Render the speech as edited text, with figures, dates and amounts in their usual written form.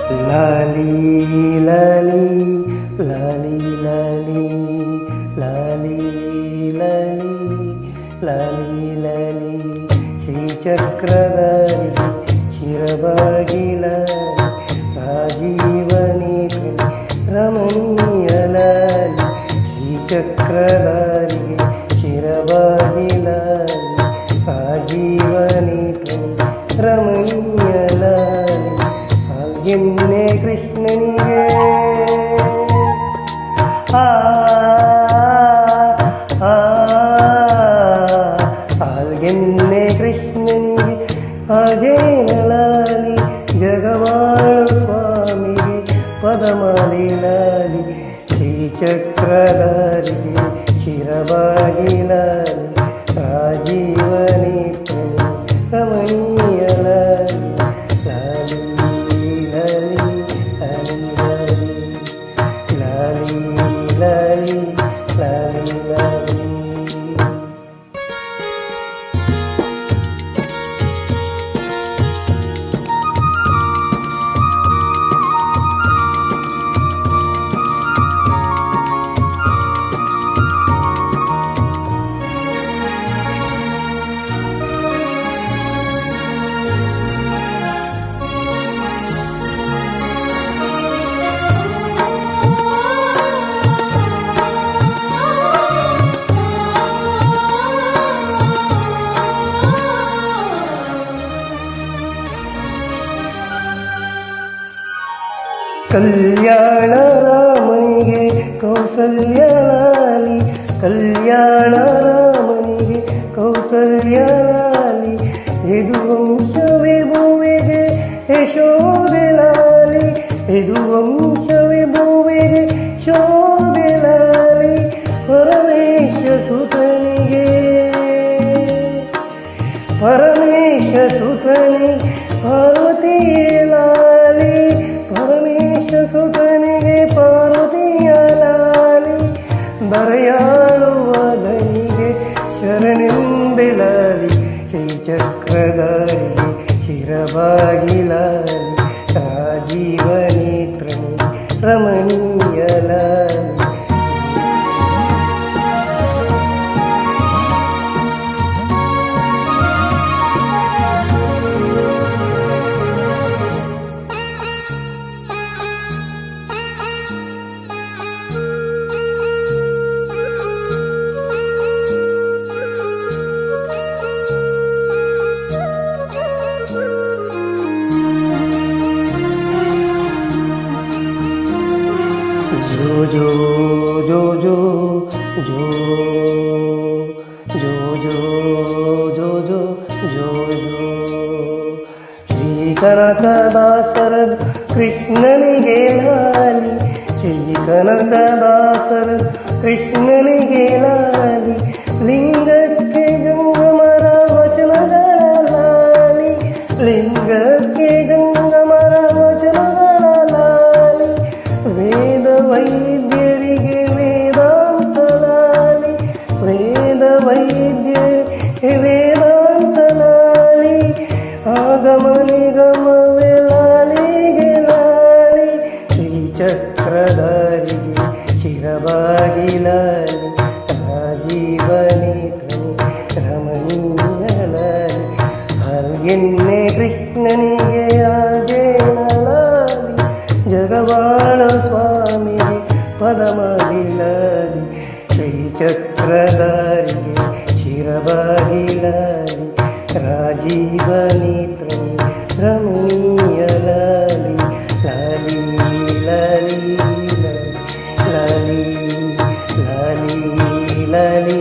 ಲಾಲಿ ಲಾಲಿ ಲಾಲಿ ಲಾಲಿ ಲಾಲಿ ಲಾಲಿ ಲಾಲಿ ಲಾಲಿ ಶ್ರೀಚಕ್ರಧಾರಿ ಶಿರಬಾಗಿಲ ರಾಜೀವನಿ ರಮಣೀಯ ಲಾಲಿ ಶ್ರೀಚಕ್ರಧಾರಿ ಶಿರಬಾಗಿಲ ರಾಜೀವನಿ ರಮಣೀಯ ಲಾಲಿ ಎನ್ನೆ ಕೃಷ್ಣನಿಗೆ ಎನ್ನೆ ಕೃಷ್ಣನಿಗೆ ಅಜೇನಲಾಲಿ ಜಗವಾಳು ಸ್ವಾಮಿಗೆ ಪದಮಾಲಿ ಲಾಲಿ ಶ್ರೀಚಕ್ರಧಾರಿಗೆ ಶಿರಬಾಗಿಲಾಲಿ ರಾಜೀವನಿ ರಮಣೀಯ ಲಾಲಿ ಕಲ್ಯಾಣ ರಾಮನಿಗೆ ಕೌಸಲ್ಯ ಲಾಲಿ ಕಲ್ಯಾಣ ರಾಮನಿಗೆ ಕೌಸಲ್ಯ ಲಾಲಿ ಯದುವಂಶವೇ ಭೂಮಿಗೆ ಯಶೋದೆ ಲಾಲಿ ಯದುವಂಶವೇ ಭೂಮಿಗೆ ಯಶೋದೆ ಲಾಲಿ ಪರಮೇಶ ಸುತನಿಗೆ ಪರಮೇಶ ಸುತನಿ ಪಾರ್ವತಿ ಲಾಲಿ ಪರಮೇಶ ಸುತನಿಗೆ ಪಾರ್ವತಿಯ ಲಾಲಿ ಬರೆಯಾಳುವ ದನಿಗೆ ಶರಣೆಂಬೆಲಾಲಿ ಶ್ರೀಚಕ್ರಧಾರಿಗೆ ಶಿರಬಾಗಿಲಾಲಿ ರಾಜೀವನೇತ್ರನಿ ರಮಣೀಯ ಲಾಲಿ जो जो जो जो जो जो जो जो जो जो ಶ್ರೀ ಕನಕದಾಸರ ಕೃಷ್ಣನಿಗೆ ಲಾಲಿ ಶ್ರೀ ಕನಕದಾಸರ ಕೃಷ್ಣನಿಗೆ ಲಾಲಿ ಲಿಂಗಕ್ಕೆ ಜಂಗಮರ ವಚನಗಳ ಲಾಲಿ ಲಿಂಗಕ್ಕೆ ಜಂಗಮರ ವಚನಗಳ ಲಾಲಿ ವೇದ ವೈದ್ಯರಿಗೆ ವೇದಾಂತ ಲಾಲಿ ವೇದ ವೈದ್ಯ ವೇದಾಂತ ಲಾಲಿ ಆಗಮ ನಿಗಮವೇ ಲಾಲಿಗೆ ಲಾಲಿ ಶ್ರೀಚಕ್ರಧಾರಿಗೆ ಶಿರಬಾಗಿಲಾಲಿ ರಾಜೀವನಿ ರಮಣೀಯ ಲಾಲಿ ಎನ್ನೆ ಕೃಷ್ಣನಿಗೆ ಆಜೇನ ಲಾಲಿ ಜಗವಾಳ ಸ್ವಾಮಿಗೆ ಪದಮಾಲಿಲಾಲಿ ಶ್ರೀಚಕ್ರಧಾರಿಗೆ ಶಿರಬಾಗಿಲಾಲಿ ರಾಜೀವನೇತ್ರನಿ ರಮಣೀಯ ಲಾಲಿ ಲಾಲಿ ಲಾಲಿ ಲಾಲಿ ಲಾಲಿ ಲಾಲಿ